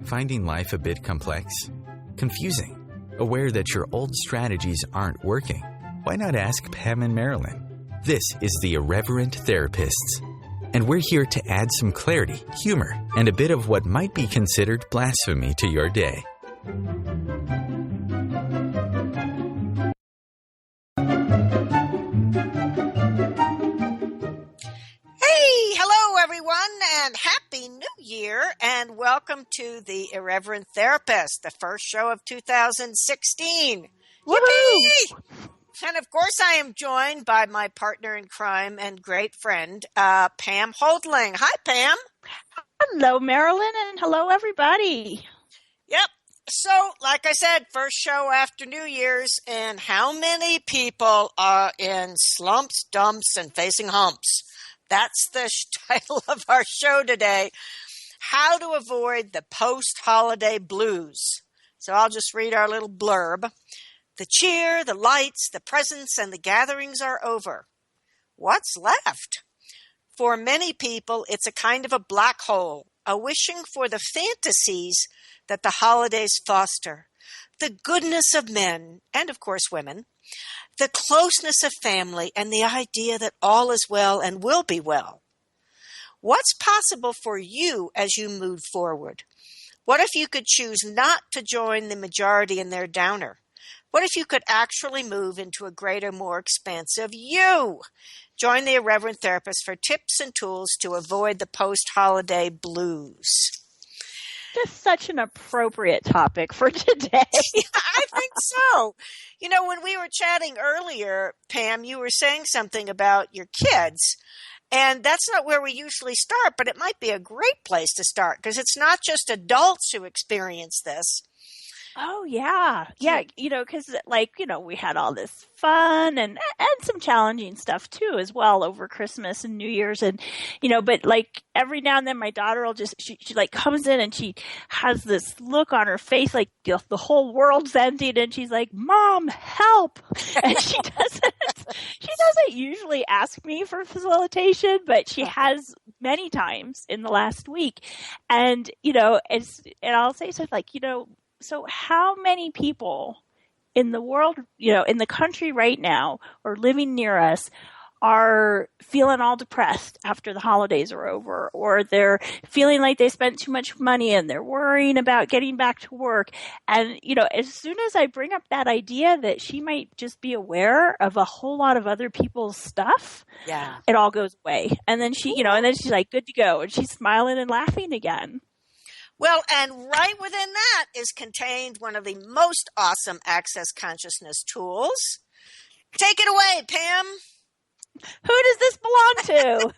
Finding life a bit complex? Confusing? Aware that your old strategies aren't working? Why not ask Pam and Marilyn? This is the Irreverent Therapists, and we're here to add some clarity, humor, and a bit of what might be considered blasphemy to your day. And Happy New Year, and welcome to the Irreverent Therapist, the first show of 2016. Yippee! And of course, I am joined by my partner in crime and great friend, Pam Holdling. Hi, Pam. Hello, Marilyn, and hello, everybody. Yep. So, like I said, first show after New Year's, and how many people are in slumps, dumps, and facing humps? That's the title of our show today, How to Avoid the Post-Holiday Blues. So I'll just read our little blurb. The cheer, the lights, the presents, and the gatherings are over. What's left? For many people, it's a kind of a black hole, a wishing for the fantasies that the holidays foster, the goodness of men, and of course women, the closeness of family, and the idea that all is well and will be well. What's possible for you as you move forward? What if you could choose not to join the majority in their downer? What if you could actually move into a greater, more expansive you? Join the Irreverent Therapist for tips and tools to avoid the post-holiday blues. Just such an appropriate topic for today. Yeah, I think so. You know, when we were chatting earlier, Pam, you were saying something about your kids, and that's not where we usually start, but it might be a great place to start because it's not just adults who experience this. Oh, yeah. Yeah, because, we had all this fun and some challenging stuff, too, as well, over Christmas and New Year's. And, but, every now and then my daughter will she comes in and she has this look on her face like the whole world's ending. And she's like, Mom, help. And she doesn't usually ask me for facilitation, but she has many times in the last week. And, and I'll say stuff like, so how many people in the world, in the country right now or living near us are feeling all depressed after the holidays are over, or they're feeling like they spent too much money and they're worrying about getting back to work. And, as soon as I bring up that idea that she might just be aware of a whole lot of other people's stuff, yeah, it all goes away. And then she's like, good to go. And she's smiling and laughing again. Well, and right within that is contained one of the most awesome access consciousness tools. Take it away, Pam. Who does this belong to?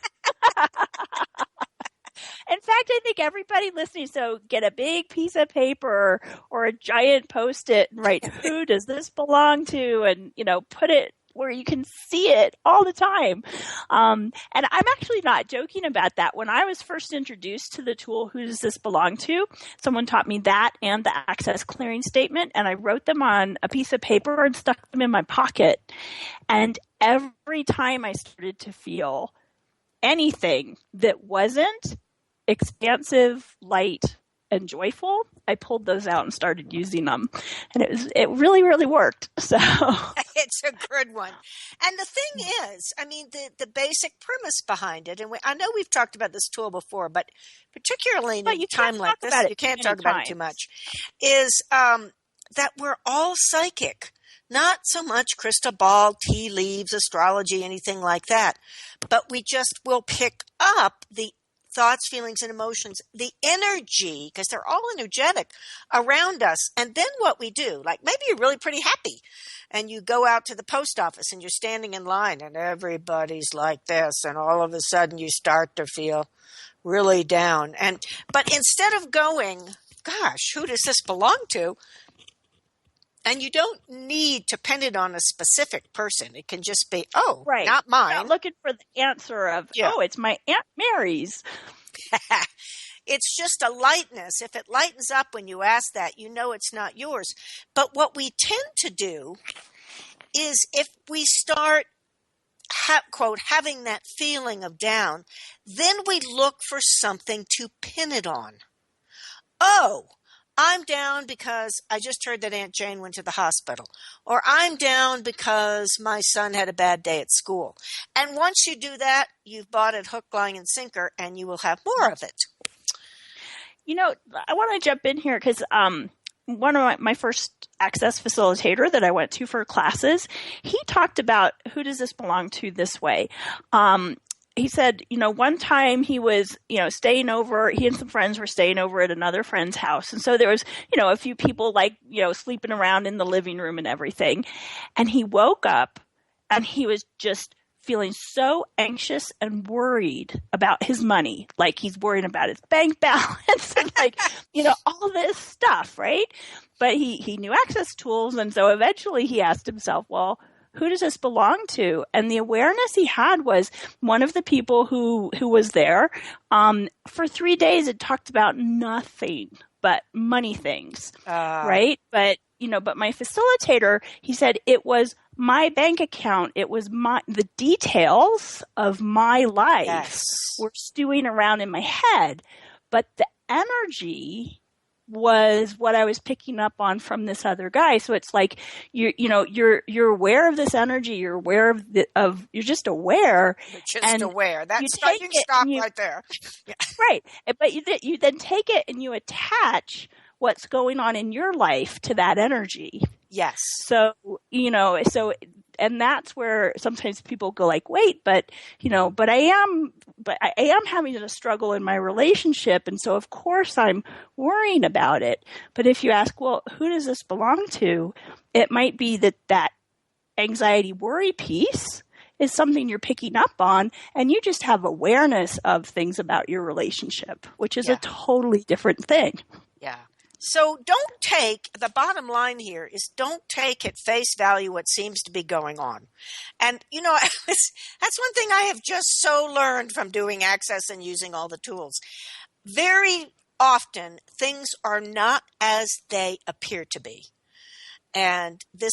In fact, I think everybody listening, so get a big piece of paper or a giant Post-it and write, who does this belong to? And, put it where you can see it all the time. And I'm actually not joking about that. When I was first introduced to the tool, who does this belong to? Someone taught me that and the access clearing statement, and I wrote them on a piece of paper and stuck them in my pocket. And every time I started to feel anything that wasn't expansive, light, and joyful, I pulled those out and started using them. And it really, really worked. So it's a good one. And the thing is, the basic premise behind it, and I know we've talked about this tool before, but particularly in a time like this, you can't talk about it too much, is that we're all psychic. Not so much crystal ball, tea leaves, astrology, anything like that. But we just will pick up the thoughts, feelings, and emotions, the energy, because they're all energetic around us. And then what we do, like maybe you're really pretty happy and you go out to the post office and you're standing in line and everybody's like this. And all of a sudden you start to feel really down. But instead of going, gosh, who does this belong to? And you don't need to pin it on a specific person. It can just be, right, not mine. Not looking for the answer of, it's my Aunt Mary's. It's just a lightness. If it lightens up when you ask that, it's not yours. But what we tend to do is if we start, quote, having that feeling of down, then we look for something to pin it on. Oh, I'm down because I just heard that Aunt Jane went to the hospital. Or I'm down because my son had a bad day at school. And once you do that, you've bought it hook, line, and sinker, and you will have more of it. You know, I want to jump in here because one of my first access facilitator that I went to for classes, he talked about who does this belong to this way. He said, you know, one time he was, you know, staying over, he and some friends were staying over at another friend's house. And so there was, you know, a few people like, you know, sleeping around in the living room and everything. And he woke up and he was just feeling so anxious and worried about his money. Like he's worried about his bank balance and like, you know, all this stuff, right? But he knew access tools. And so eventually he asked himself, well, who does this belong to? And the awareness he had was one of the people who was there for 3 days had talked about nothing but money things, right? But, you know, but my facilitator, he said it was my bank account. It was the details of my life were stewing around in my head, but the energy was what I was picking up on from this other guy. So it's like you're aware of this energy. You're aware you're just aware. You're just aware. That's you can stop right there. Yeah. Right, but you then take it and you attach what's going on in your life to that energy. Yes. So and that's where sometimes people go like, wait, but I am having a struggle in my relationship. And so of course I'm worrying about it. But if you ask, well, who does this belong to? It might be that anxiety worry piece is something you're picking up on, and you just have awareness of things about your relationship, which is a totally different thing. Yeah. So the bottom line here is don't take at face value what seems to be going on. And, you know, that's one thing I have just so learned from doing access and using all the tools. Very often things are not as they appear to be. And this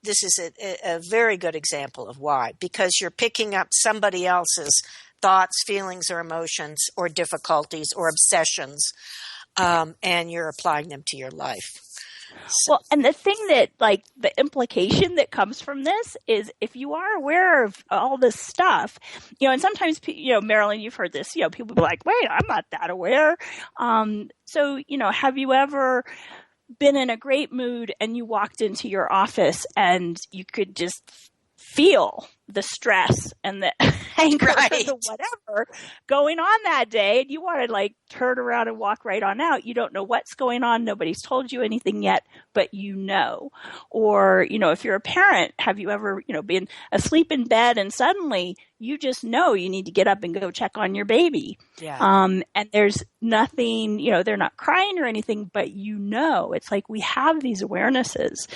is a very good example of why, because you're picking up somebody else's thoughts, feelings, or emotions, or difficulties, or obsessions. And you're applying them to your life. So. Well, and the thing that, like, the implication that comes from this is if you are aware of all this stuff, you know, and sometimes, you know, Marilyn, you've heard this, you know, people be like, wait, I'm not that aware. So, you know, have you ever been in a great mood and you walked into your office and you could just feel the stress and the anger or the whatever going on that day, and you want to like turn around and walk right on out. You don't know what's going on. Nobody's told you anything yet, but you know. Or, you know, if you're a parent, have you ever, you know, been asleep in bed and suddenly you just know you need to get up and go check on your baby. Yeah. And there's nothing, you know, they're not crying or anything, but you know, it's like we have these awarenesses,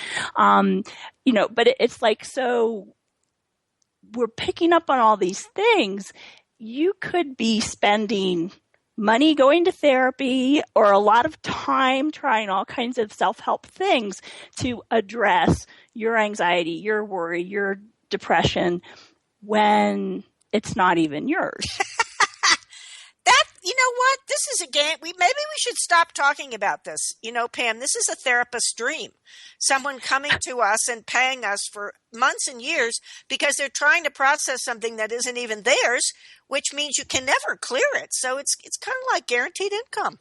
you know, but it's like, so we're picking up on all these things. You could be spending money going to therapy or a lot of time trying all kinds of self-help things to address your anxiety, your worry, your depression when it's not even yours. You know what? This is a game. Maybe we should stop talking about this. You know, Pam, this is a therapist's dream. Someone coming to us and paying us for months and years because they're trying to process something that isn't even theirs, which means you can never clear it. So it's kind of like guaranteed income.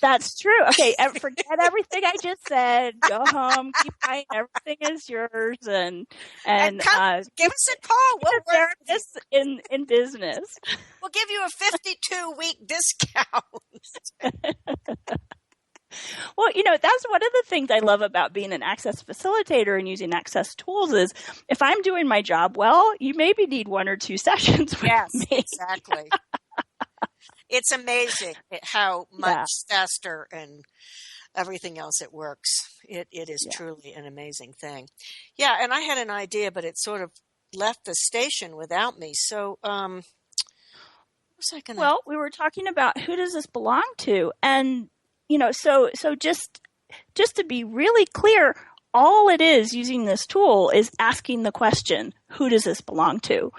That's true. Okay, forget everything I just said. Go home, keep buying. Everything is yours, and give us a call. We'll therapist in business. We'll give you a 52-week discount. Well, you know, that's one of the things I love about being an access facilitator and using access tools is if I'm doing my job well, you maybe need 1 or 2 sessions with me. Exactly. It's amazing how much faster and everything else it works. It is truly an amazing thing. Yeah, and I had an idea, but it sort of left the station without me. So, what was I going to... Well, we were talking about who does this belong to? And, you know, so just to be really clear, all it is using this tool is asking the question, who does this belong to?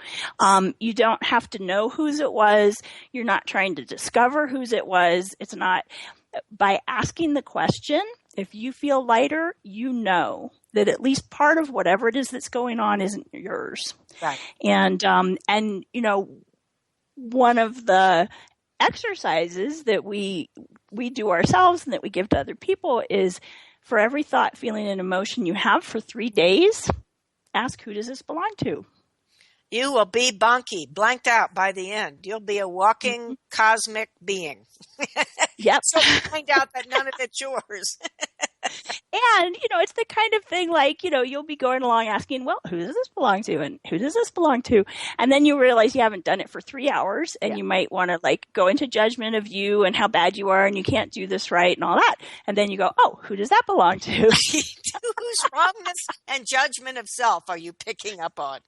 You don't have to know whose it was. You're not trying to discover whose it was. It's not, by asking the question, if you feel lighter, you know that at least part of whatever it is that's going on isn't yours. Right. And one of the exercises that we do ourselves and that we give to other people is, for every thought, feeling, and emotion you have for 3 days, ask, who does this belong to? You will be blanked out by the end. You'll be a walking cosmic being. Yep. So you find out that none of it's yours. And, it's the kind of thing like, you'll be going along asking, well, who does this belong to? And who does this belong to? And then you realize you haven't done it for 3 hours, and you might want to go into judgment of you and how bad you are and you can't do this right and all that. And then you go, oh, who does that belong to? Whose wrongness and judgment of self are you picking up on?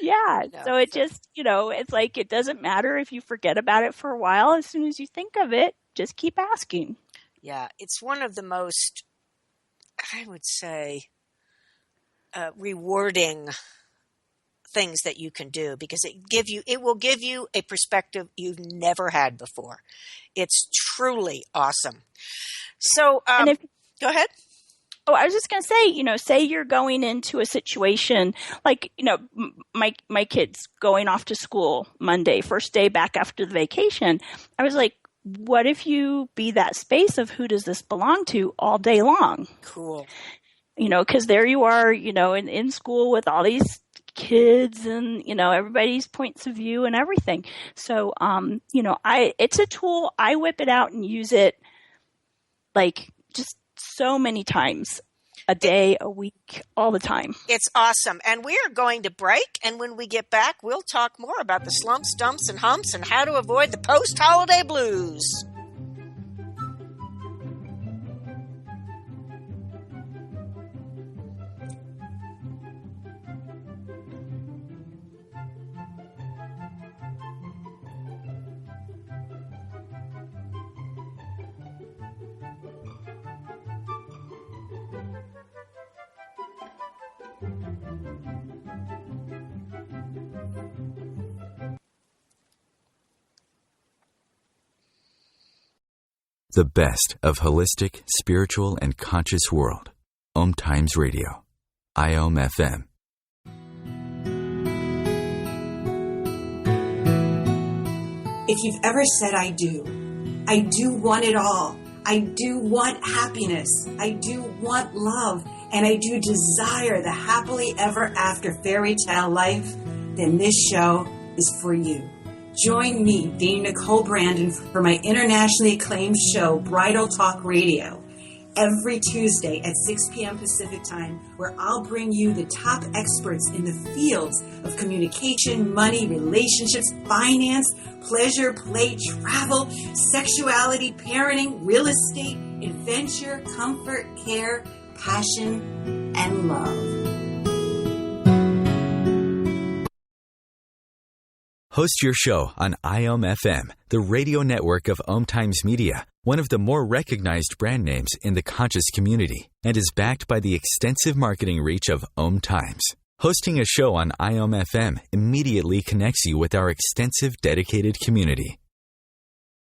Yeah. So it just, it's like, it doesn't matter if you forget about it for a while. As soon as you think of it, just keep asking. Yeah. It's one of the most, I would say, rewarding things that you can do, because it will give you a perspective you've never had before. It's truly awesome. So, go ahead. Oh, I was just going to say, say you're going into a situation like, my kids going off to school Monday, first day back after the vacation. I was like, what if you be that space of who does this belong to all day long? Cool. Because there you are, in school with all these kids and, everybody's points of view and everything. So, it's a tool. I whip it out and use it just so many times a day, a week, all the time. It's awesome. And we are going to break. And when we get back, we'll talk more about the slumps, dumps, and humps and how to avoid the post-holiday blues. The best of holistic, spiritual, and conscious world. OMTimes Radio. IOM FM. If you've ever said, I do want it all. I do want happiness. I do want love. And I do desire the happily ever after fairy tale life, then this show is for you. Join me, Dana Nicole Brandon, for my internationally acclaimed show, Bridal Talk Radio, every Tuesday at 6 p.m. Pacific Time, where I'll bring you the top experts in the fields of communication, money, relationships, finance, pleasure, play, travel, sexuality, parenting, real estate, adventure, comfort, care, passion, and love. Host your show on IOM FM, the radio network of OMTimes Media, one of the more recognized brand names in the conscious community, and is backed by the extensive marketing reach of OMTimes. Hosting a show on IOM FM immediately connects you with our extensive dedicated community.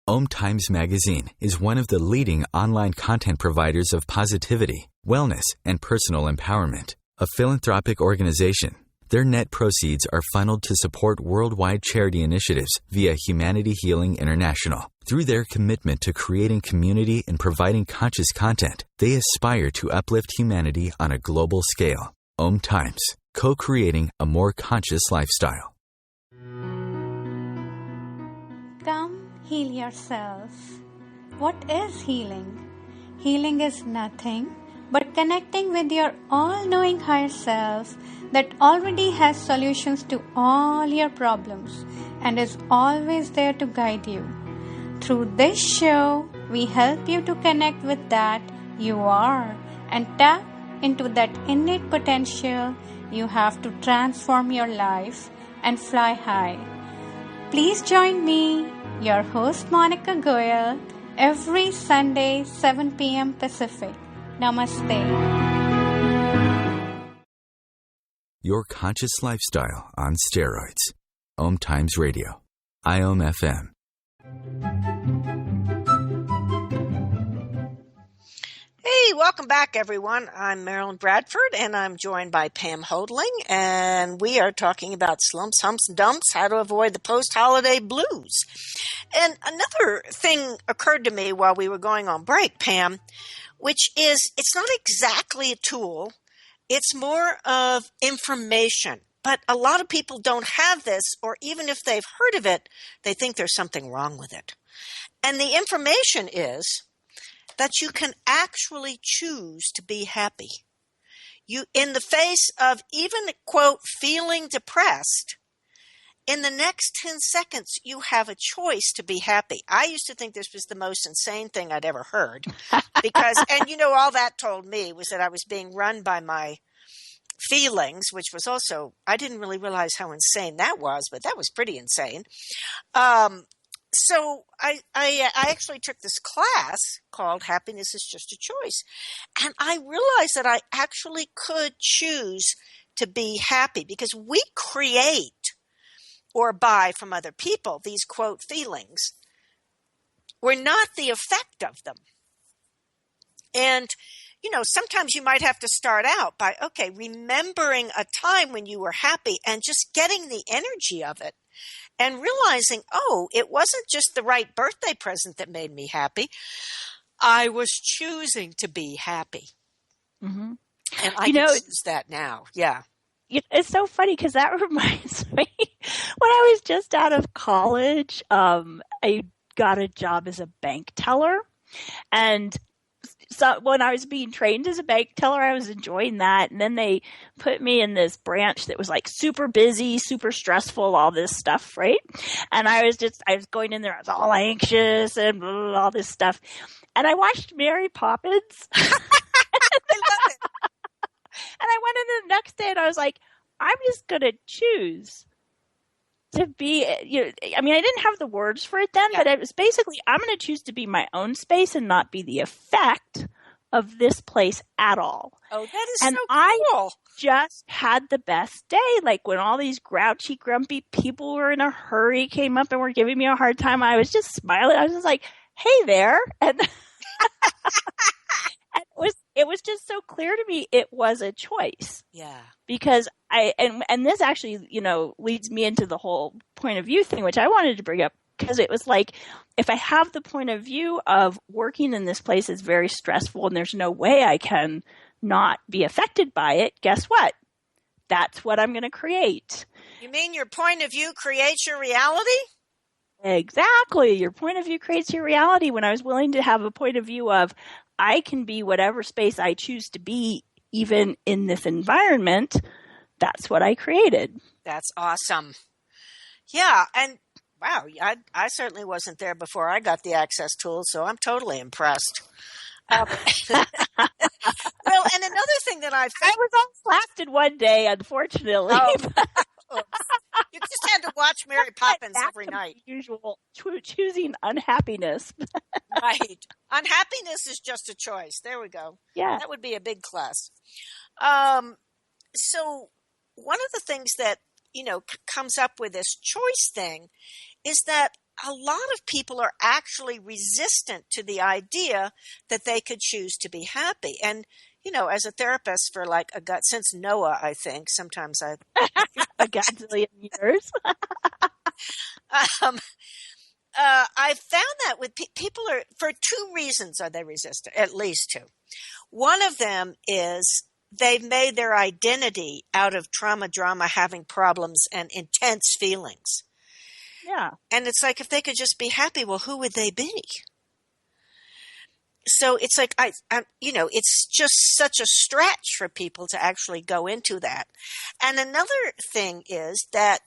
OMTimes Magazine is one of the leading online content providers of positivity, wellness, and personal empowerment. A philanthropic organization, their net proceeds are funneled to support worldwide charity initiatives via Humanity Healing International. Through their commitment to creating community and providing conscious content, they aspire to uplift humanity on a global scale. OMTimes, co-creating a more conscious lifestyle. Come heal yourself. What is healing? Healing is nothing but connecting with your all-knowing higher self that already has solutions to all your problems and is always there to guide you. Through this show, we help you to connect with that you are and tap into that innate potential you have to transform your life and fly high. Please join me, your host Monica Goyal, every Sunday, 7 p.m. Pacific. Namaste. Your conscious lifestyle on steroids. OMTimes Radio. IOM FM. Hey, welcome back, everyone. I'm Marilyn Bradford, and I'm joined by Pam Hodling, and we are talking about slumps, humps, and dumps, how to avoid the post-holiday blues. And another thing occurred to me while we were going on break, Pam, which is it's not exactly a tool. It's more of information. But a lot of people don't have this, or even if they've heard of it, they think there's something wrong with it. And the information is that you can actually choose to be happy. You, in the face of even, quote, feeling depressed, in the next 10 seconds, you have a choice to be happy. I used to think this was the most insane thing I'd ever heard because, and all that told me was that I was being run by my feelings, which was also, I didn't really realize how insane that was, but that was pretty insane. So I actually took this class called Happiness is Just a Choice. And I realized that I actually could choose to be happy because we create or buy from other people these, quote, feelings. We're not the effect of them. And, sometimes you might have to start out by, okay, remembering a time when you were happy and just getting the energy of it. And realizing, oh, it wasn't just the right birthday present that made me happy. I was choosing to be happy. Mm-hmm. And I can choose that now. Yeah. It's so funny because that reminds me when I was just out of college, I got a job as a bank teller. And so when I was being trained as a bank teller, I was enjoying that. And then they put me in this branch that was like super busy, super stressful, all this stuff, right? And I was going in there, I was all anxious and blah, blah, blah, all this stuff. And I watched Mary Poppins. I love it. And I went in the next day and I was like, I'm just going to choose to be, I didn't have the words for it then, but it was basically, I'm going to choose to be my own space and not be the effect of this place at all. Oh, that is and so cool. I just had the best day. Like when all these grouchy, grumpy people were in a hurry came up and were giving me a hard time, I was just smiling. I was just like, hey there. And it was just so clear to me it was a choice. Yeah. Because and this actually, leads me into the whole point of view thing, which I wanted to bring up because it was like, if I have the point of view of working in this place is very stressful and there's no way I can not be affected by it, guess what? That's what I'm going to create. You mean your point of view creates your reality? Exactly. Your point of view creates your reality. When I was willing to have a point of view of, I can be whatever space I choose to be, even in this environment, that's what I created. That's awesome. Yeah. And wow, I certainly wasn't there before I got the access tools, so I'm totally impressed. Well, and another thing that I was all blasted one day, unfortunately. Oh. You just had to watch Mary Poppins every night. Usual choosing unhappiness. Right. Unhappiness is just a choice. There we go. Yeah. That would be a big class. So one of the things that, comes up with this choice thing is that a lot of people are actually resistant to the idea that they could choose to be happy. And, as a therapist for like since Noah, I think, sometimes a gazillion years. I've found that with people for two reasons are they resistant, at least two. One of them is they've made their identity out of trauma, drama, having problems, and intense feelings. Yeah. And it's like, if they could just be happy, well, who would they be? So it's like, it's just such a stretch for people to actually go into that. And another thing is that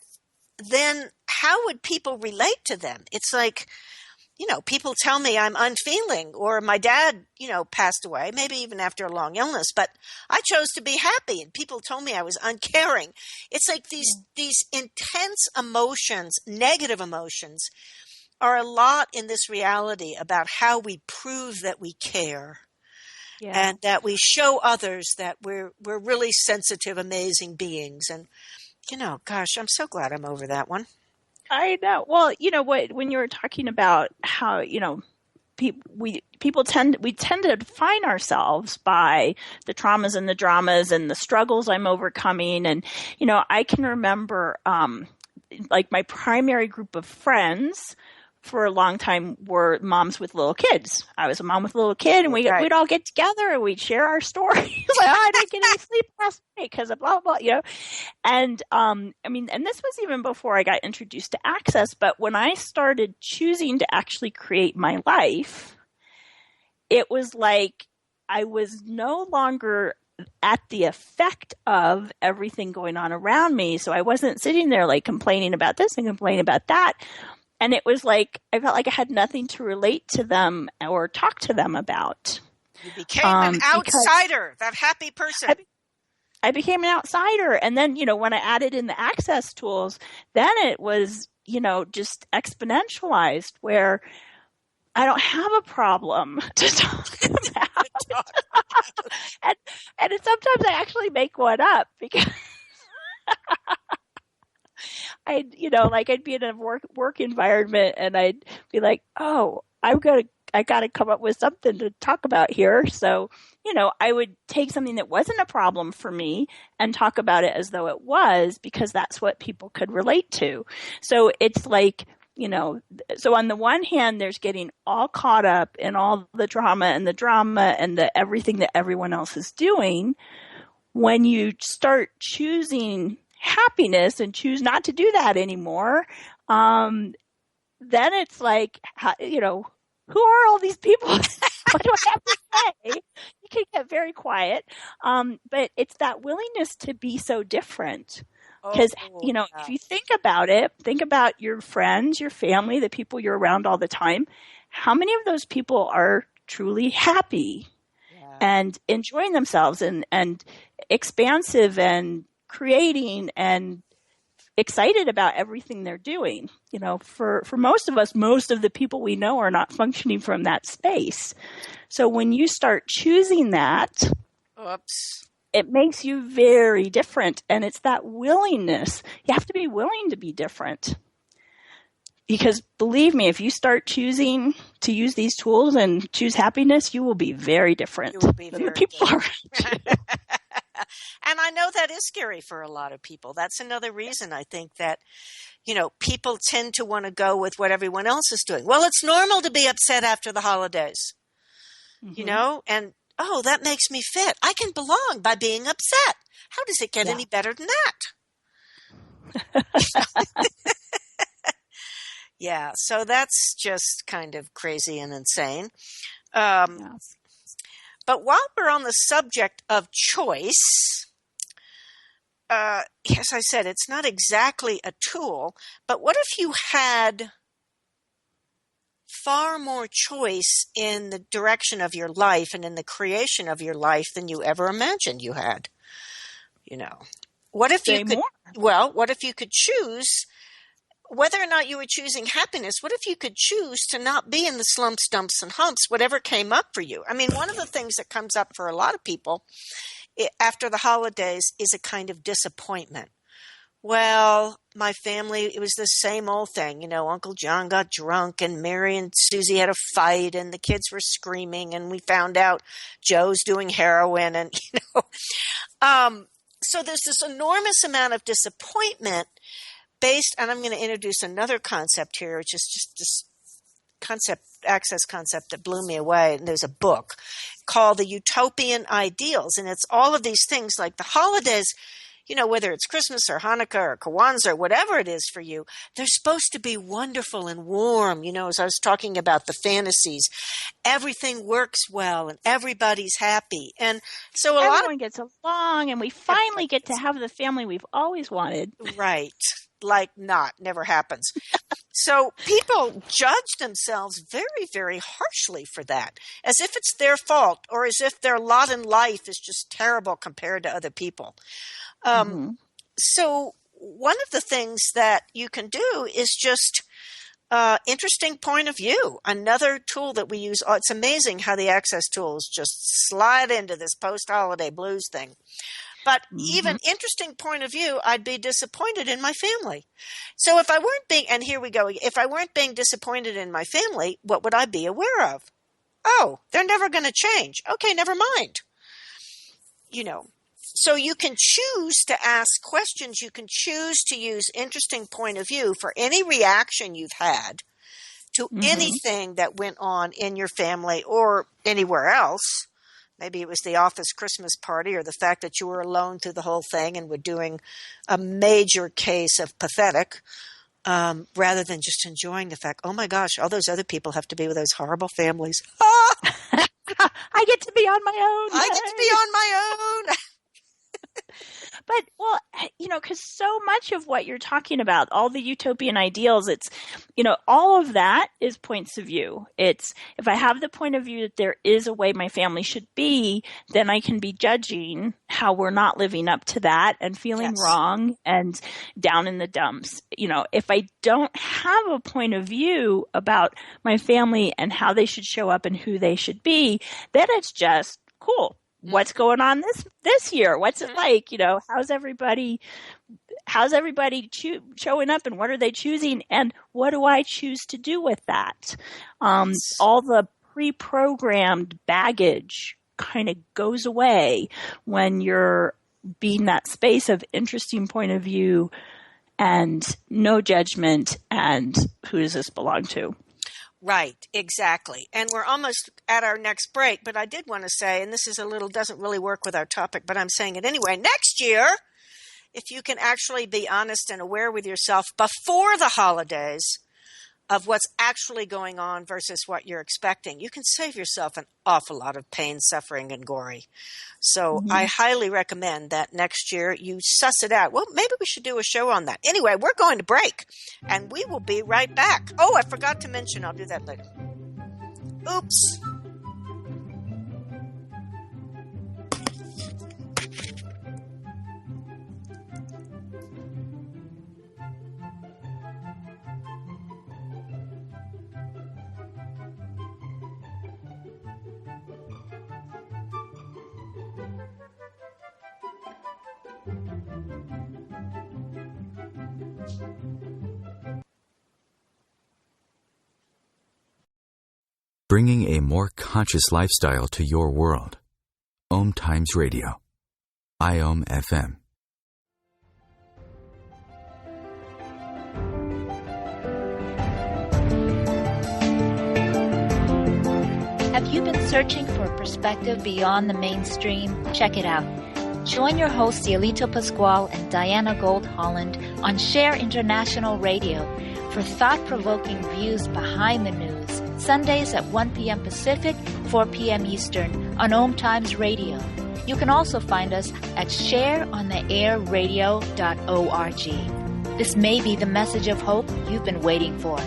then how would people relate to them? It's like, people tell me I'm unfeeling, or my dad, passed away, maybe even after a long illness, but I chose to be happy and people told me I was uncaring. It's like these intense emotions, negative emotions, are a lot in this reality about how we prove that we care. Yeah. And that we show others that we're really sensitive, amazing beings. And, gosh, I'm so glad I'm over that one. I know. Well, when you were talking about how, people tend to define ourselves by the traumas and the dramas and the struggles I'm overcoming. And, I can remember, like my primary group of friends for a long time were moms with little kids. I was a mom with a little kid, and we'd all get together and we'd share our stories. Like, I didn't get any sleep last night because of blah, blah, And, and this was even before I got introduced to Access. But when I started choosing to actually create my life, it was like I was no longer at the effect of everything going on around me. So I wasn't sitting there like complaining about this and complaining about that. And it was like, I felt like I had nothing to relate to them or talk to them about. You became an outsider, that happy person. I became an outsider. And then, when I added in the Access tools, then it was, just exponentialized where I don't have a problem to talk about. and sometimes I actually make one up because I'd be in a work environment and I'd be like, oh, I got to come up with something to talk about here. So, I would take something that wasn't a problem for me and talk about it as though it was, because that's what people could relate to. So it's like, so on the one hand, there's getting all caught up in all the drama and the everything that everyone else is doing. When you start choosing happiness and choose not to do that anymore, then it's like, who are all these people? What do I have to say? You can get very quiet. But it's that willingness to be so different. Because, if you think about it, think about your friends, your family, the people you're around all the time. How many of those people are truly happy and enjoying themselves and expansive and creating and excited about everything they're doing? For most of us, most of the people we know are not functioning from that space. So when you start choosing that, it makes you very different. And it's that willingness. You have to be willing to be different. Because believe me, if you start choosing to use these tools and choose happiness, you will be very different than the people around you. And I know that is scary for a lot of people. That's another reason I think that, people tend to want to go with what everyone else is doing. Well, it's normal to be upset after the holidays, and oh, that makes me fit. I can belong by being upset. How does it get any better than that? Yeah, so that's just kind of crazy and insane. But while we're on the subject of choice, as I said, it's not exactly a tool, but what if you had far more choice in the direction of your life and in the creation of your life than you ever imagined you had? What if what if you could choose whether or not you were choosing happiness? What if you could choose to not be in the slumps, dumps, and humps, whatever came up for you? I mean, one of the things that comes up for a lot of people after the holidays is a kind of disappointment. Well, my family, it was the same old thing. Uncle John got drunk and Mary and Susie had a fight and the kids were screaming and we found out Joe's doing heroin and, so there's this enormous amount of disappointment and I'm going to introduce another concept here, which is just this access concept that blew me away. And there's a book called The Utopian Ideals. And it's all of these things like the holidays, whether it's Christmas or Hanukkah or Kwanzaa or whatever it is for you, they're supposed to be wonderful and warm. As I was talking about the fantasies, everything works well and everybody's happy. And so everyone gets along and we finally get to have the family we've always wanted. Right. Never happens. So people judge themselves very, very harshly for that, as if it's their fault or as if their lot in life is just terrible compared to other people. So one of the things that you can do is just interesting point of view. Another tool that we use, it's amazing how the access tools just slide into this post-holiday blues thing. But even interesting point of view, I'd be disappointed in my family. So if I weren't being, and here we go, if I weren't being disappointed in my family, what would I be aware of? Oh, they're never going to change. Okay, never mind. So you can choose to ask questions. You can choose to use interesting point of view for any reaction you've had to anything that went on in your family or anywhere else. Maybe it was the office Christmas party or the fact that you were alone through the whole thing and were doing a major case of pathetic, rather than just enjoying the fact, oh my gosh, all those other people have to be with those horrible families. I get to be on my own. I get to be on my own. But, well, because so much of what you're talking about, all the utopian ideals, it's, all of that is points of view. It's, if I have the point of view that there is a way my family should be, then I can be judging how we're not living up to that and feeling wrong and down in the dumps. If I don't have a point of view about my family and how they should show up and who they should be, then it's just cool. What's going on this year? What's it like? How's everybody showing up, and what are they choosing, and what do I choose to do with that? All the pre-programmed baggage kind of goes away when you're being that space of interesting point of view and no judgment and who does this belong to? Right, exactly. And we're almost at our next break, but I did want to say, and this is doesn't really work with our topic, but I'm saying it anyway. Next year, if you can actually be honest and aware with yourself before the holidays of what's actually going on versus what you're expecting, you can save yourself an awful lot of pain, suffering, and gory. So I highly recommend that next year you suss it out. Well, maybe we should do a show on that. Anyway, we're going to break, and we will be right back. Oh, I forgot to mention. I'll do that later. Oops. Bringing a more conscious lifestyle to your world. OMTimes Radio. IOM FM. Have you been searching for a perspective beyond the mainstream? Check it out. Join your hosts Cielito Pascual and Diana Gold Holland on Share International Radio for thought-provoking views behind the news. Sundays at 1 p.m. Pacific, 4 p.m. Eastern on OMTimes Radio. You can also find us at shareontheairradio.org. This may be the message of hope you've been waiting for.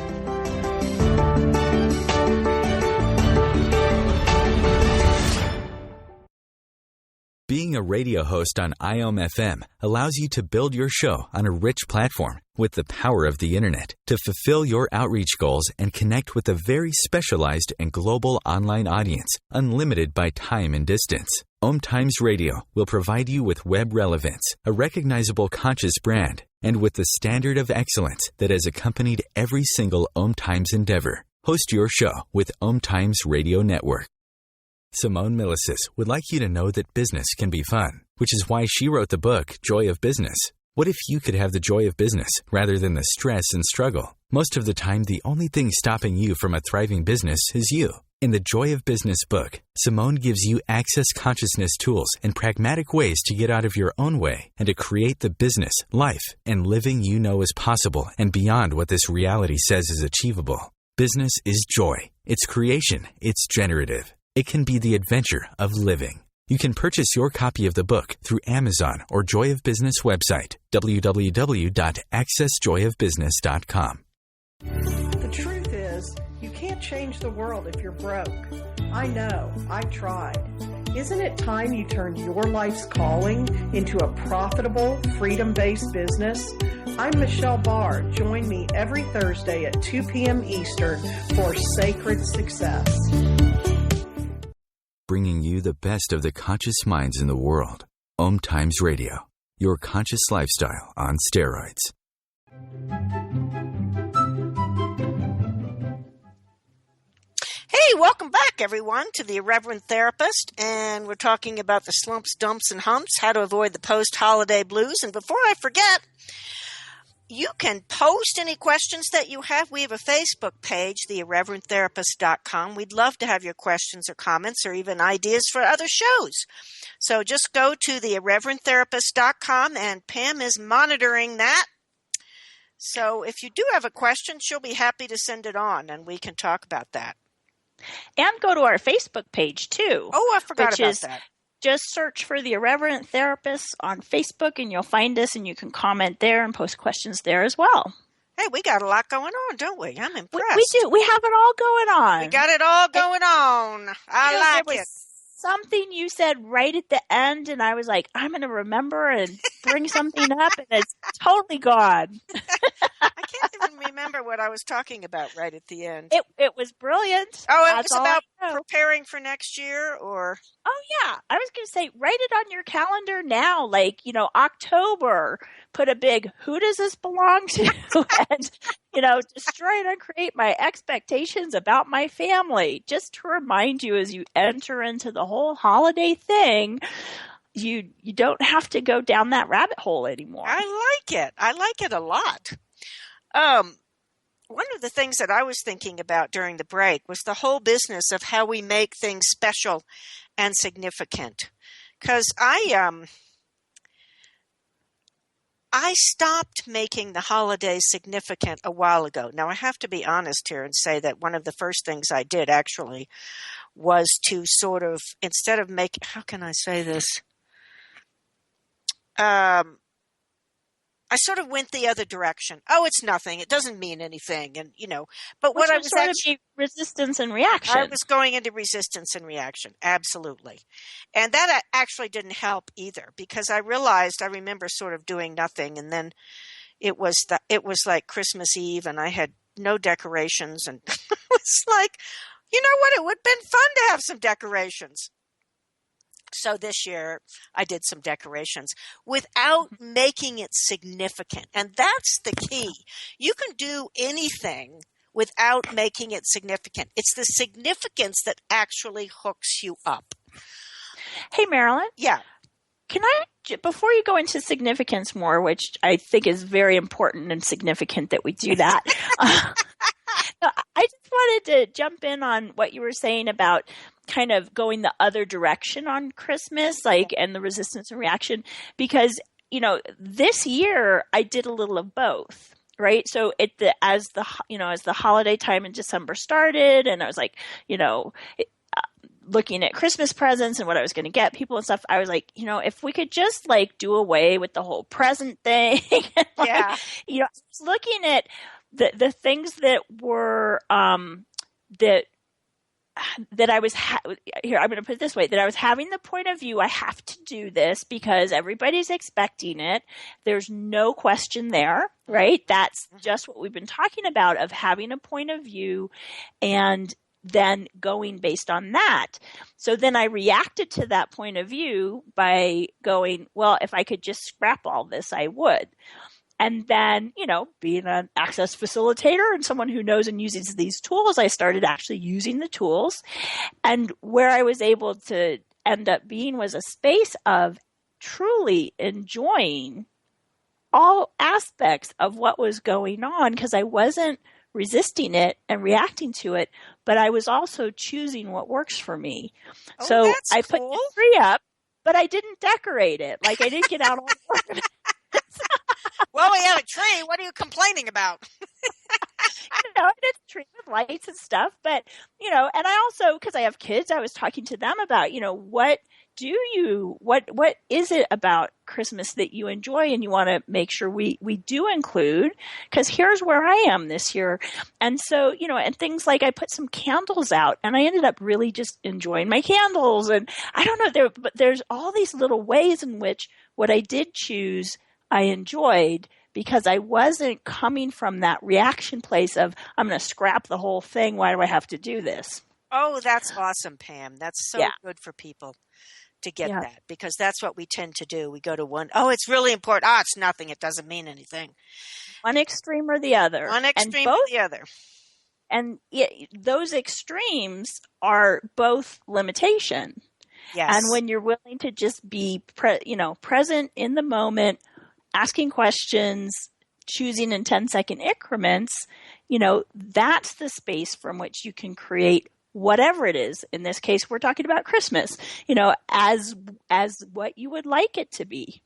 Being a radio host on IOM FM allows you to build your show on a rich platform with the power of the internet to fulfill your outreach goals and connect with a very specialized and global online audience, unlimited by time and distance. OMTimes Radio will provide you with web relevance, a recognizable conscious brand, and with the standard of excellence that has accompanied every single OMTimes endeavor. Host your show with OMTimes Radio Network. Simone Milasas would like you to know that business can be fun, which is why she wrote the book, Joy of Business. What if you could have the joy of business rather than the stress and struggle? Most of the time, the only thing stopping you from a thriving business is you. In the Joy of Business book, Simone gives you access consciousness tools and pragmatic ways to get out of your own way and to create the business, life, and living you know is possible and beyond what this reality says is achievable. Business is joy. It's creation. It's generative. It can be the adventure of living. You can purchase your copy of the book through Amazon or Joy of Business website, www.accessjoyofbusiness.com. The truth is, you can't change the world if you're broke. I know, I've tried. Isn't it time you turned your life's calling into a profitable, freedom-based business? I'm Michelle Barr. Join me every Thursday at 2 p.m. Eastern for Sacred Success. Bringing you the best of the conscious minds in the world. OMTimes Radio, your conscious lifestyle on steroids. Hey, welcome back, everyone, to the Irreverent Therapist, and we're talking about the slumps, dumps, and humps, how to avoid the post-holiday blues. And before I forget, you can post any questions that you have. We have a Facebook page, theirreverenttherapist.com. We'd love to have your questions or comments or even ideas for other shows. So just go to theirreverenttherapist.com, and Pam is monitoring that. So if you do have a question, she'll be happy to send it on, and we can talk about that. And go to our Facebook page, too. Oh, I forgot about that. Just search for the Irreverent Therapists on Facebook, and you'll find us, and you can comment there and post questions there as well. Hey, we got a lot going on, don't we? I'm impressed. We do. We have it all going on. We got it all going on. I like it. Something you said right at the end, and I was like, I'm going to remember and bring something up, and it's totally gone. I can't even remember what I was talking about right at the end. It was brilliant. Oh, it was about preparing for next year, or? Oh, yeah. I was going to say, write it on your calendar now, like, October. Put a big, who does this belong to? And, destroy and uncreate my expectations about my family. Just to remind you as you enter into the whole holiday thing, you don't have to go down that rabbit hole anymore. I like it. I like it a lot. One of the things that I was thinking about during the break was the whole business of how we make things special and significant. Because I stopped making the holidays significant a while ago. Now, I have to be honest here and say that one of the first things I did actually was to sort of, instead of how can I say this? I sort of went the other direction. Oh, it's nothing. It doesn't mean anything. And, but what I was actually resistance and reaction. I was going into resistance and reaction. Absolutely. And that actually didn't help either, because I remember sort of doing nothing. And then it was like Christmas Eve, and I had no decorations. And it was like, you know what? It would have been fun to have some decorations. So this year I did some decorations without making it significant. And that's the key. You can do anything without making it significant. It's the significance that actually hooks you up. Hey, Marilyn. Yeah. Can I, before you go into significance more, which I think is very important and significant that we do that, I just wanted to jump in on what you were saying about kind of going the other direction on Christmas, and the resistance and reaction, because, this year I did a little of both. Right. So as the holiday time in December started, and I was like, looking at Christmas presents and what I was going to get people and stuff, I was like, if we could just do away with the whole present thing. Yeah. Just looking at the things that were, that I was here, I'm going to put it this way, that I was having the point of view, I have to do this because everybody's expecting it. There's no question there, right? That's just what we've been talking about, of having a point of view and then going based on that. So then I reacted to that point of view by going, well, if I could just scrap all this, I would. And then, being an access facilitator and someone who knows and uses these tools, I started actually using the tools. And where I was able to end up being was a space of truly enjoying all aspects of what was going on, because I wasn't resisting it and reacting to it, but I was also choosing what works for me. Oh, so I put the tree up, but I didn't decorate it. I didn't get out all the work of it. Well, we have a tree. What are you complaining about? It's a tree with lights and stuff. But, and I also, because I have kids, I was talking to them about, what is it about Christmas that you enjoy and you want to make sure we do include, because here's where I am this year. And so, and things like I put some candles out and I ended up really just enjoying my candles. And I don't know, but there's all these little ways in which what I did choose I enjoyed, because I wasn't coming from that reaction place of, I'm going to scrap the whole thing. Why do I have to do this? Oh, that's awesome, Pam. That's so good for people to get that, because that's what we tend to do. We go to one, oh, it's really important. Oh, it's nothing. It doesn't mean anything. One extreme or the other. One extreme or the other. And those extremes are both limitation. Yes. And when you're willing to just be, present in the moment, asking questions, choosing in 10-second increments, that's the space from which you can create whatever it is. In this case, we're talking about Christmas, as what you would like it to be.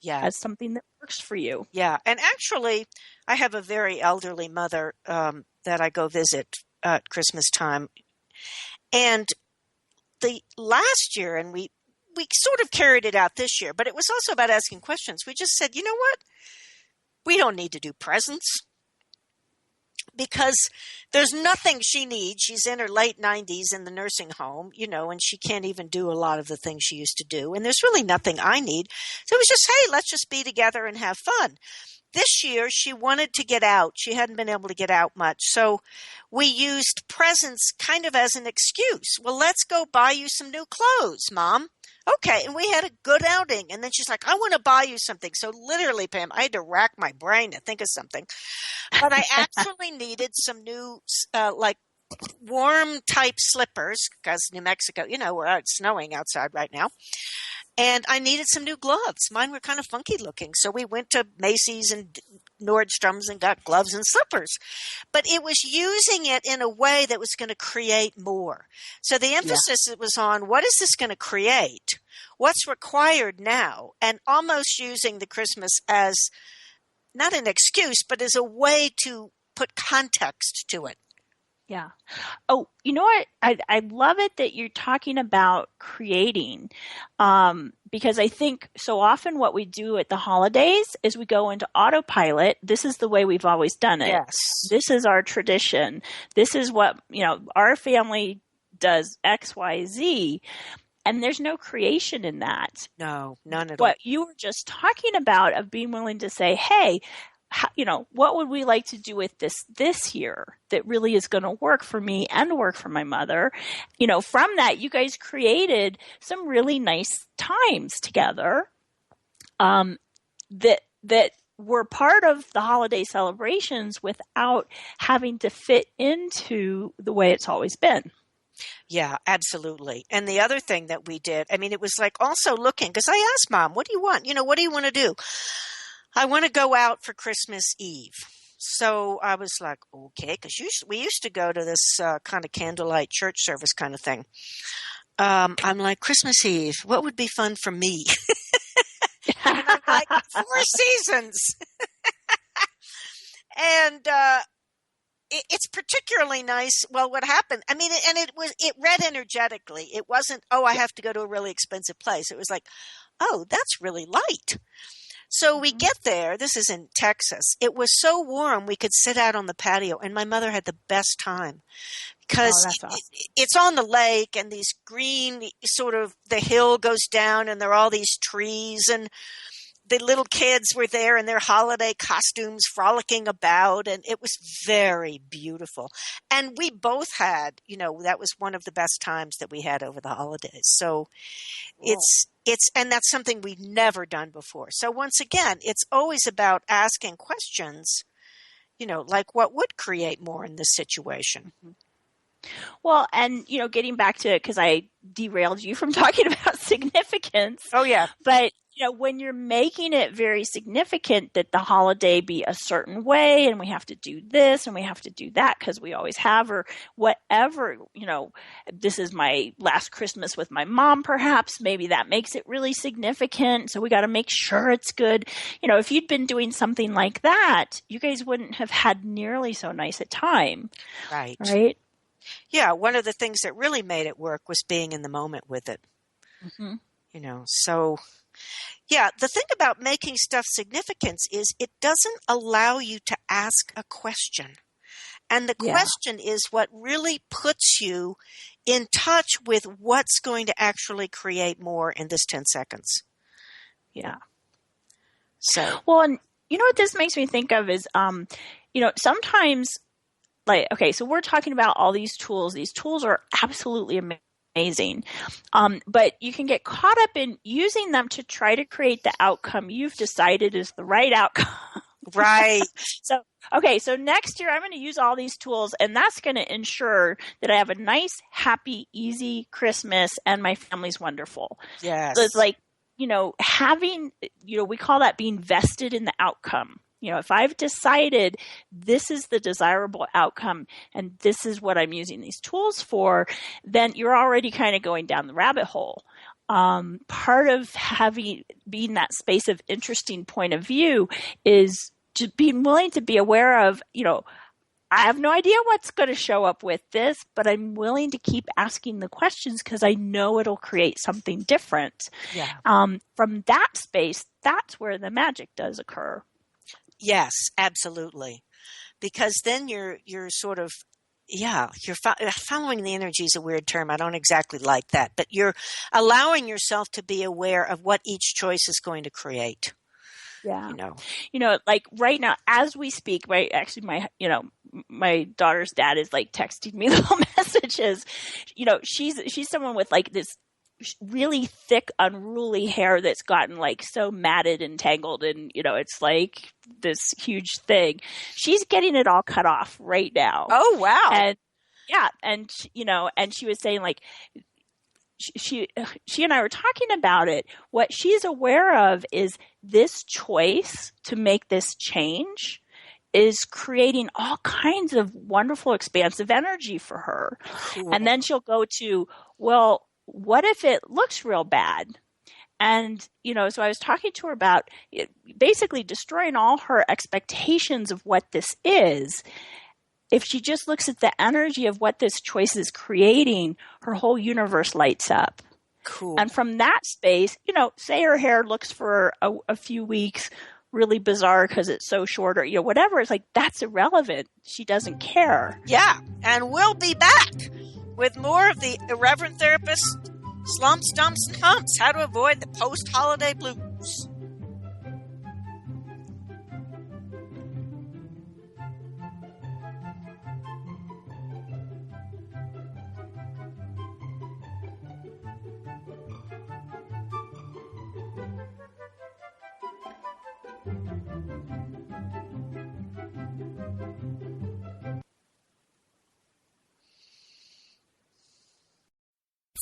Yeah. As something that works for you. Yeah. And actually, I have a very elderly mother that I go visit at Christmas time. And the last year, and we sort of carried it out this year, but it was also about asking questions. We just said, you know what? We don't need to do presents, because there's nothing she needs. She's in her late 90s in the nursing home, and she can't even do a lot of the things she used to do. And there's really nothing I need. So it was just, hey, let's just be together and have fun. This year, she wanted to get out. She hadn't been able to get out much. So we used presents kind of as an excuse. Well, let's go buy you some new clothes, Mom. Okay. And we had a good outing. And then she's like, I want to buy you something. So literally, Pam, I had to rack my brain to think of something. But I actually needed some new, warm type slippers, because New Mexico, we're snowing outside right now. And I needed some new gloves. Mine were kind of funky looking. So we went to Macy's and Nordstrom's and got gloves and slippers. But it was using it in a way that was going to create more. So the emphasis was on, what is this going to create? What's required now? And almost using the Christmas as not an excuse, but as a way to put context to it. Yeah. Oh, you know what? I love it that you're talking about creating, because I think so often what we do at the holidays is we go into autopilot. This is the way we've always done it. Yes. This is our tradition. This is what, our family does X, Y, Z. And there's no creation in that. No, none at all. What you were just talking about of being willing to say, hey, what would we like to do with this year that really is going to work for me and work for my mother? From that, you guys created some really nice times together that were part of the holiday celebrations without having to fit into the way it's always been. Yeah, absolutely. And the other thing that we did, it was like also looking, because I asked Mom, what do you want? What do you want to do? I want to go out for Christmas Eve. So I was like, okay, because we used to go to this kind of candlelight church service kind of thing. I'm like, Christmas Eve, what would be fun for me? And I'm like, Four Seasons. And it's particularly nice. Well, what happened? It read energetically. It wasn't, I have to go to a really expensive place. It was like, that's really light. So we get there. This is in Texas. It was so warm we could sit out on the patio, and my mother had the best time because awesome. It's on the lake, and these green the hill goes down, and there are all these trees, and the little kids were there in their holiday costumes frolicking about, and it was very beautiful. And we both had, that was one of the best times that we had over the holidays. So and that's something we've never done before. So once again, it's always about asking questions, like what would create more in this situation? Well, and, getting back to it, because I derailed you from talking about significance. Oh, yeah. But, when you're making it very significant that the holiday be a certain way and we have to do this and we have to do that because we always have, or whatever, this is my last Christmas with my mom, perhaps, maybe that makes it really significant. So we got to make sure it's good. If you'd been doing something like that, you guys wouldn't have had nearly so nice a time. Right. Right. Yeah. One of the things that really made it work was being in the moment with it. Mm-hmm. So yeah, the thing about making stuff significance is it doesn't allow you to ask a question. And the question is what really puts you in touch with what's going to actually create more in this 10 seconds. Yeah. So, well, and what this makes me think of is, sometimes so we're talking about all these tools. These tools are absolutely amazing. amazing. But you can get caught up in using them to try to create the outcome you've decided is the right outcome. Right. So next year I'm going to use all these tools, and that's going to ensure that I have a nice, happy, easy Christmas and my family's wonderful. Yes. So it's like, having, we call that being vested in the outcome. If I've decided this is the desirable outcome and this is what I'm using these tools for, then you're already kind of going down the rabbit hole. Part of being that space of interesting point of view is just being willing to be aware of, I have no idea what's going to show up with this, but I'm willing to keep asking the questions because I know it'll create something different. Yeah. From that space, that's where the magic does occur. Yes, absolutely. Because then you're sort of, you're following the energy is a weird term. I don't exactly like that, but you're allowing yourself to be aware of what each choice is going to create. Yeah. Like right now, as we speak, my daughter's dad is like texting me little messages. She's someone with like this really thick, unruly hair that's gotten like so matted and tangled, and it's like this huge thing. She's getting it all cut off right now. Oh wow! And and she was saying like she and I were talking about it. What she's aware of is this choice to make this change is creating all kinds of wonderful, expansive energy for her. Cool. And then she'll go to, well, what if it looks real bad? And, so I was talking to her about basically destroying all her expectations of what this is. If she just looks at the energy of what this choice is creating, her whole universe lights up. Cool. And from that space, say her hair looks for a few weeks really bizarre because it's so short or, whatever. It's like, that's irrelevant. She doesn't care. Yeah. And we'll be back with more of the Irreverent Therapists, Slumps, Dumps, and Humps, how to avoid the post-holiday blues.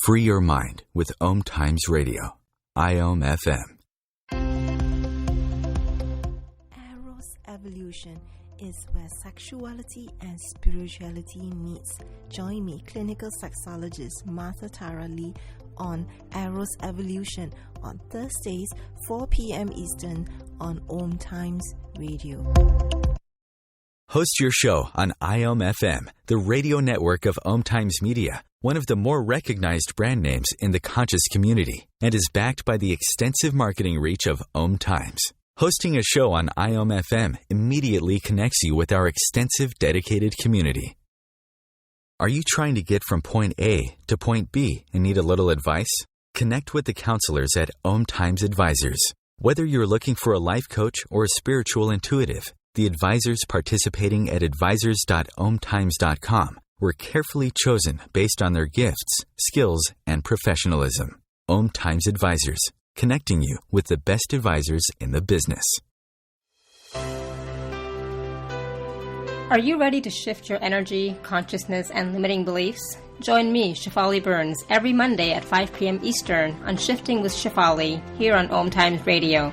Free your mind with OMTimes Radio, IOM-FM. Eros Evolution is where sexuality and spirituality meets. Join me, clinical sexologist Martha Tara Lee, on Eros Evolution on Thursdays, 4 p.m. Eastern on OMTimes Radio. Host your show on IOM-FM, the radio network of OMTimes Media, one of the more recognized brand names in the conscious community, and is backed by the extensive marketing reach of OMTimes. Hosting a show on IOM-FM immediately connects you with our extensive dedicated community. Are you trying to get from point A to point B and need a little advice? Connect with the counselors at OMTimes Advisors. Whether you're looking for a life coach or a spiritual intuitive, the advisors participating at advisors.omtimes.com were carefully chosen based on their gifts, skills, and professionalism. OMTimes Advisors, connecting you with the best advisors in the business. Are you ready to shift your energy, consciousness, and limiting beliefs? Join me, Shefali Burns, every Monday at 5 p.m. Eastern on Shifting with Shefali here on OMTimes Radio.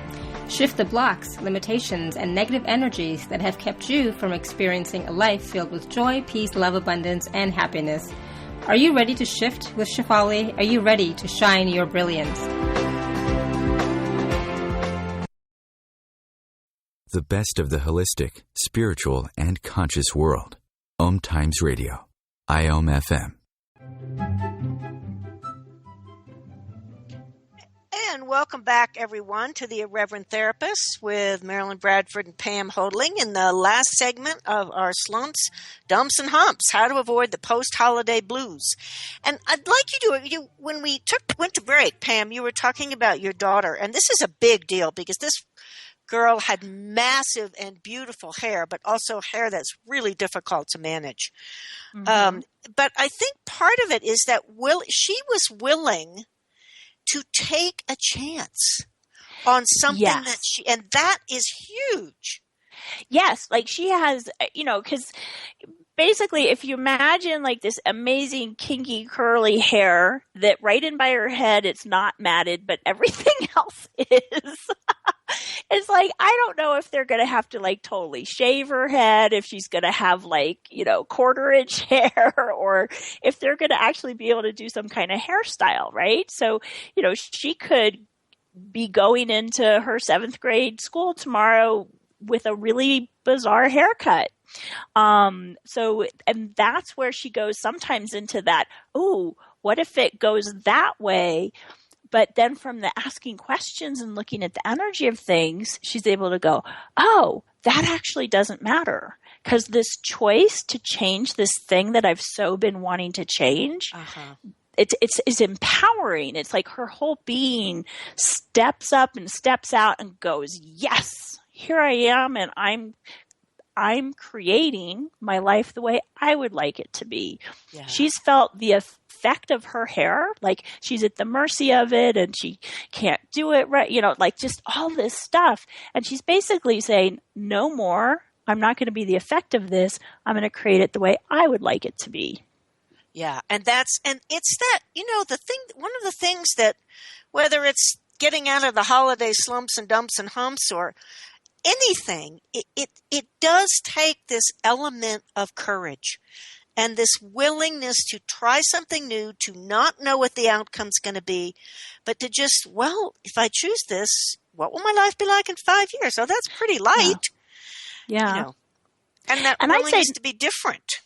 Shift the blocks, limitations, and negative energies that have kept you from experiencing a life filled with joy, peace, love, abundance, and happiness. Are you ready to shift with Shefali? Are you ready to shine your brilliance? The best of the holistic, spiritual, and conscious world. OMTimes Radio, IOM-FM. And welcome back, everyone, to the Irreverent Therapists with Marilyn Bradford and Pam Hodling in the last segment of our Slumps, Dumps, and Humps, how to avoid the post-holiday blues. And I'd like you when we went to break, Pam, you were talking about your daughter, and this is a big deal because this girl had massive and beautiful hair, but also hair that's really difficult to manage. But I think part of it is that she was willing to take a chance on something and that is huge. Yes, like she has, because basically if you imagine like this amazing kinky curly hair that right in by her head, it's not matted, but everything else is. It's like, I don't know if they're going to have to like totally shave her head, if she's going to have like, 1/4 inch hair, or if they're going to actually be able to do some kind of hairstyle, right? So, she could be going into her 7th grade school tomorrow with a really bizarre haircut. And that's where she goes sometimes into that, oh, what if it goes that way? But then from the asking questions and looking at the energy of things, she's able to go, oh, that actually doesn't matter. Because this choice to change this thing that I've so been wanting to change, it's empowering. It's like her whole being steps up and steps out and goes, yes, here I am, and I'm creating my life the way I would like it to be. Yeah. She's felt the effect of her hair, like she's at the mercy of it and she can't do it right, like just all this stuff. And she's basically saying, no more. I'm not going to be the effect of this. I'm going to create it the way I would like it to be. Yeah. And it's that, one of the things that, whether it's getting out of the holiday slumps and dumps and humps or anything, it does take this element of courage and this willingness to try something new, to not know what the outcome's going to be, but to just, if I choose this, what will my life be like in 5 years? Oh, that's pretty light. Yeah. And that willingness to be different.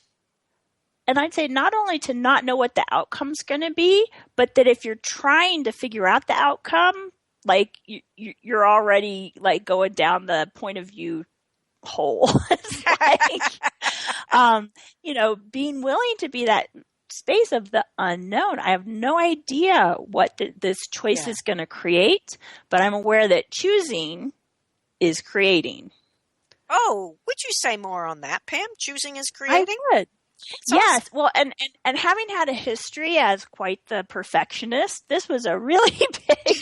And I'd say not only to not know what the outcome's going to be, but that if you're trying to figure out the outcome, like you're already like going down the point of view hole. It's like, being willing to be that space of the unknown. I have no idea what this choice is going to create, but I'm aware that choosing is creating. Oh, would you say more on that, Pam? Choosing is creating? I would. Yes. Well, and having had a history as quite the perfectionist, this was a really big thing.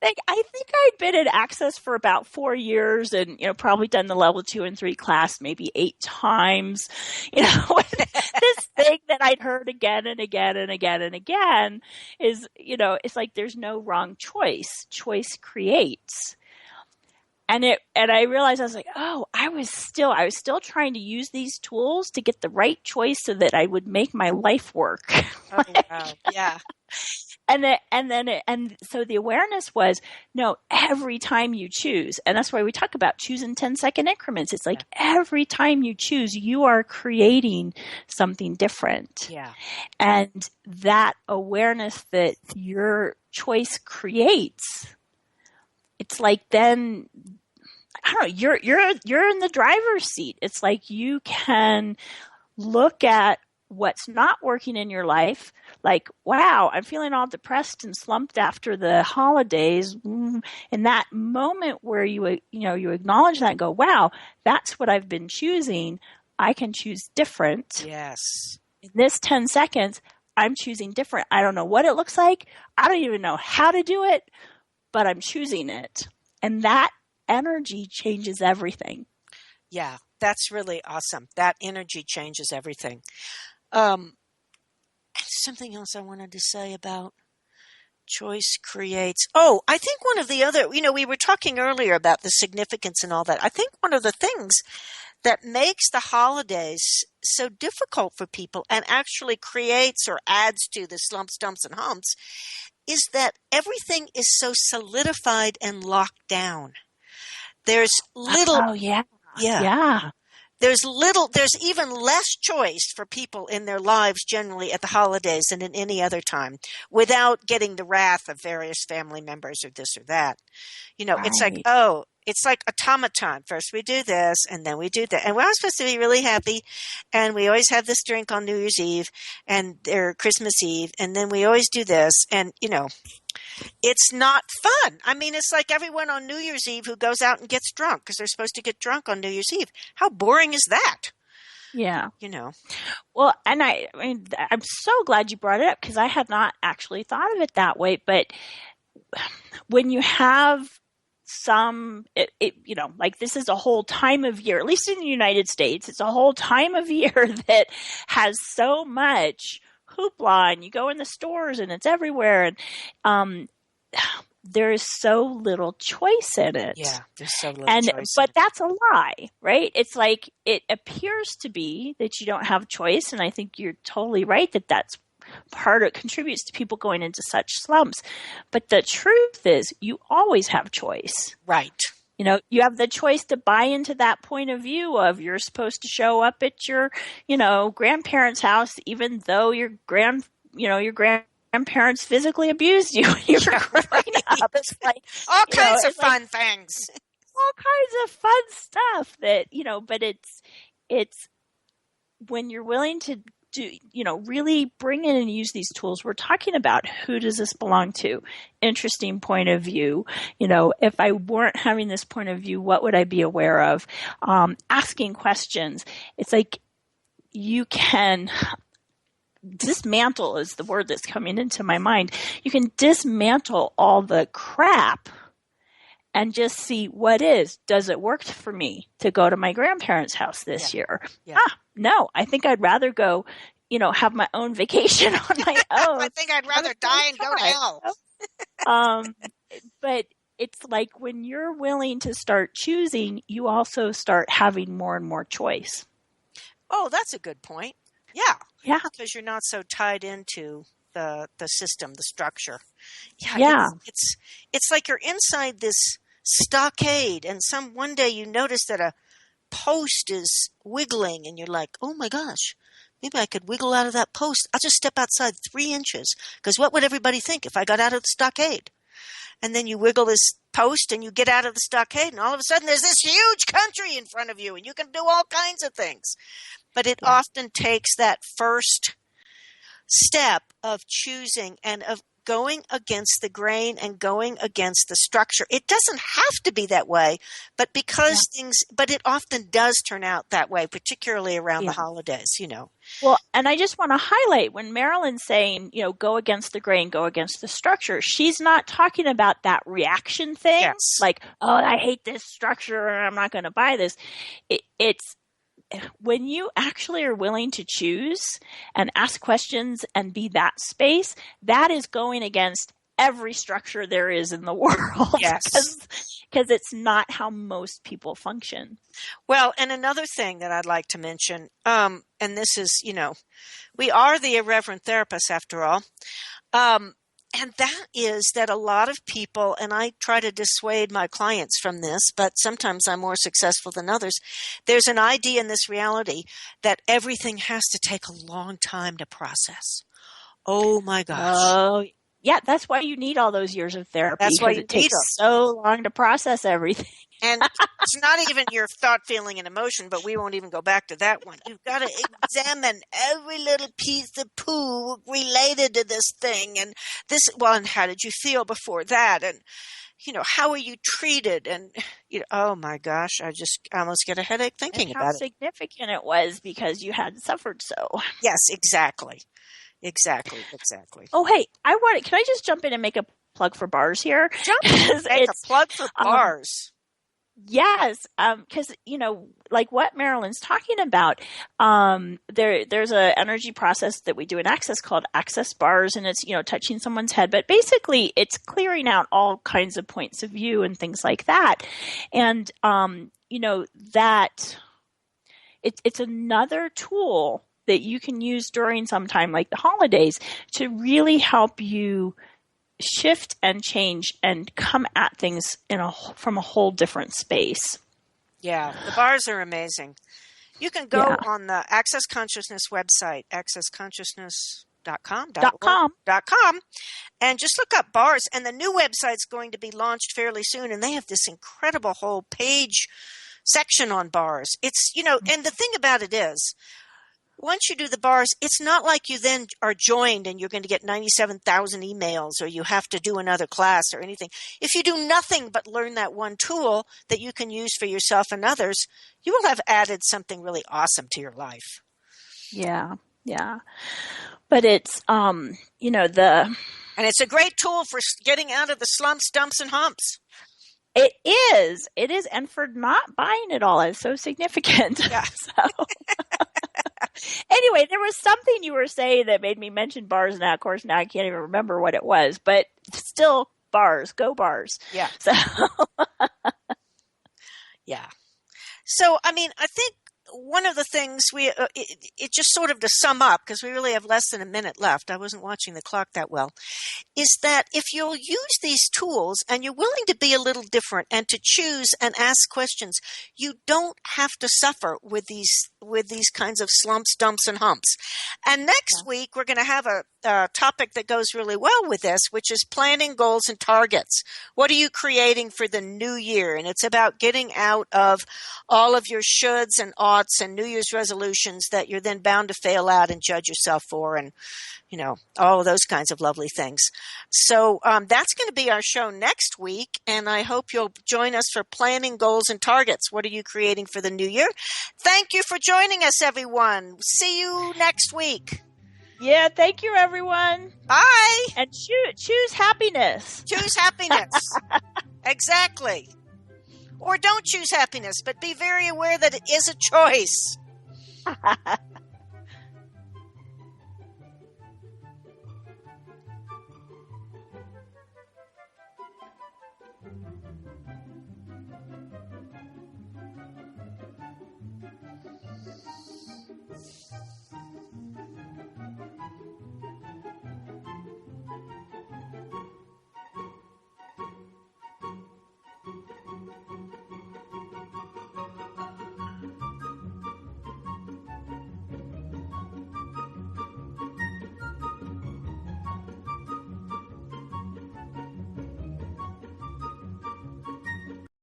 I think I'd been in Access for about 4 years and, probably done the level 2 and 3 class maybe 8 times, this thing that I'd heard again and again and again and again is, it's like there's no wrong choice. Choice creates. And I realized I was like, oh, I was still trying to use these tools to get the right choice so that I would make my life work. Oh, wow. Yeah. And so the awareness was, no, every time you choose, and that's why we talk about choosing 10-second increments. It's like every time you choose, you are creating something different. Yeah. And that awareness that your choice creates, it's like then, I don't know, you're in the driver's seat. It's like you can look at what's not working in your life, like, wow, I'm feeling all depressed and slumped after the holidays. In that moment where you acknowledge that and go, wow, that's what I've been choosing. I can choose different. Yes. In this 10 seconds, I'm choosing different. I don't know what it looks like. I don't even know how to do it, but I'm choosing it. And that energy changes everything. Yeah, that's really awesome. That energy changes everything. Something else I wanted to say about choice creates. Oh, I think one of the other, we were talking earlier about the significance and all that. I think one of the things that makes the holidays so difficult for people and actually creates or adds to the slumps, dumps, and humps is that everything is so solidified and locked down. There's little. Oh, yeah. Yeah. There's even less choice for people in their lives generally at the holidays than in any other time without getting the wrath of various family members or this or that. Right. It's like automaton. First we do this and then we do that. And we're all supposed to be really happy. And we always have this drink on New Year's Eve or Christmas Eve. And then we always do this. And, It's not fun. I mean, it's like everyone on New Year's Eve who goes out and gets drunk because they're supposed to get drunk on New Year's Eve. How boring is that? Yeah. You know. Well, and I mean, I'm so glad you brought it up because I had not actually thought of it that way. But when you have you know, like this is a whole time of year, at least in the United States, it's a whole time of year that has so much hoopla, and you go in the stores and it's everywhere, and there is so little choice in it. Yeah, there's so little choice. But that's a lie, right? It's like it appears to be that you don't have choice, and I think you're totally right that that's part of it contributes to people going into such slumps. But the truth is you always have choice. Right. You know, you have the choice to buy into that point of view of you're supposed to show up at your, you know, grandparents' house, even though your grandparents physically abused you when you were growing up. It's like all kinds of fun things. All kinds of fun stuff that, you know, but it's when you're willing to do, you know, really bring in and use these tools. We're talking about who does this belong to? Interesting point of view. You know, if I weren't having this point of view, what would I be aware of? Asking questions. It's like you can dismantle is the word that's coming into my mind. You can dismantle all the crap and just see what is. Does it work for me to go to my grandparents' house this year? Yeah. No, I think I'd rather go, you know, have my own vacation on my own. I think I'd rather die and go to hell. But it's like when you're willing to start choosing, you also start having more and more choice. Oh, that's a good point. Yeah. Yeah. Because you're not so tied into the system, the structure. Yeah. It's like you're inside this stockade, and one day you notice that a post is wiggling, and you're like, oh my gosh, maybe I could wiggle out of that post. I'll just step outside 3 inches, because what would everybody think if I got out of the stockade? And then you wiggle this post and you get out of the stockade, and all of a sudden there's this huge country in front of you, and you can do all kinds of things. But it often takes that first step of choosing and of going against the grain and going against the structure. It doesn't have to be that way, but but it often does turn out that way, particularly around the holidays, you know. Well, and I just want to highlight when Marilyn's saying, you know, go against the grain, go against the structure, she's not talking about that reaction thing. Yes. Like, oh, I hate this structure and I'm not going to buy this. It's when you actually are willing to choose and ask questions and be that space, that is going against every structure there is in the world. Yes. Because it's not how most people function. Well, and another thing that I'd like to mention, and this is, you know, we are the Irreverent Therapists after all. And that is that a lot of people, and I try to dissuade my clients from this, but sometimes I'm more successful than others. There's an idea in this reality that everything has to take a long time to process. Oh my gosh. Oh, yeah. That's why you need all those years of therapy. That's why it takes so long to process everything. And it's not even your thought, feeling, and emotion, but we won't even go back to that one. You've got to examine every little piece of poo related to this thing. And and how did you feel before that? And, you know, how were you treated? And, you know, oh my gosh, I almost get a headache thinking about it. How significant it was because you had suffered so. Yes, exactly. Exactly. Oh, hey, can I just jump in and make a plug for bars here? Make a plug for bars. Yes, because, you know, like what Marilyn's talking about, there's a energy process that we do in Access called Access Bars, and it's, you know, touching someone's head, but basically it's clearing out all kinds of points of view and things like that. And, you know, that it's another tool that you can use during some time like the holidays to really help you shift and change and come at things from a whole different space. Yeah, the bars are amazing. You can go on the Access Consciousness website, accessconsciousness.com, and just look up bars. And the new website's going to be launched fairly soon, and they have this incredible whole page section on bars. It's, you know, and the thing about it is, once you do the bars, it's not like you then are joined and you're going to get 97,000 emails or you have to do another class or anything. If you do nothing but learn that one tool that you can use for yourself and others, you will have added something really awesome to your life. Yeah. Yeah. But it's, and it's a great tool for getting out of the slumps, dumps, and humps. It is. And for not buying it all is so significant. Yeah. So. Anyway, there was something you were saying that made me mention bars. Now, of course, now I can't even remember what it was, but still bars, go bars. Yeah. So. Yeah. So, I think one of the things it just sort of to sum up, because we really have less than a minute left, I wasn't watching the clock that well, is that if you'll use these tools and you're willing to be a little different and to choose and ask questions, you don't have to suffer with these kinds of slumps, dumps, and humps. And next week, we're going to have a topic that goes really well with this, which is planning goals and targets. What are you creating for the new year? And it's about getting out of all of your shoulds and oughts and New Year's resolutions that you're then bound to fail at and judge yourself for, and all of those kinds of lovely things. So that's going to be our show next week, and I hope you'll join us for planning goals and targets. What are you creating for the new year? Thank you for joining us, everyone. See you next week. Yeah, thank you, everyone. Bye. And choose happiness. Choose happiness. Exactly. Or don't choose happiness, but be very aware that it is a choice.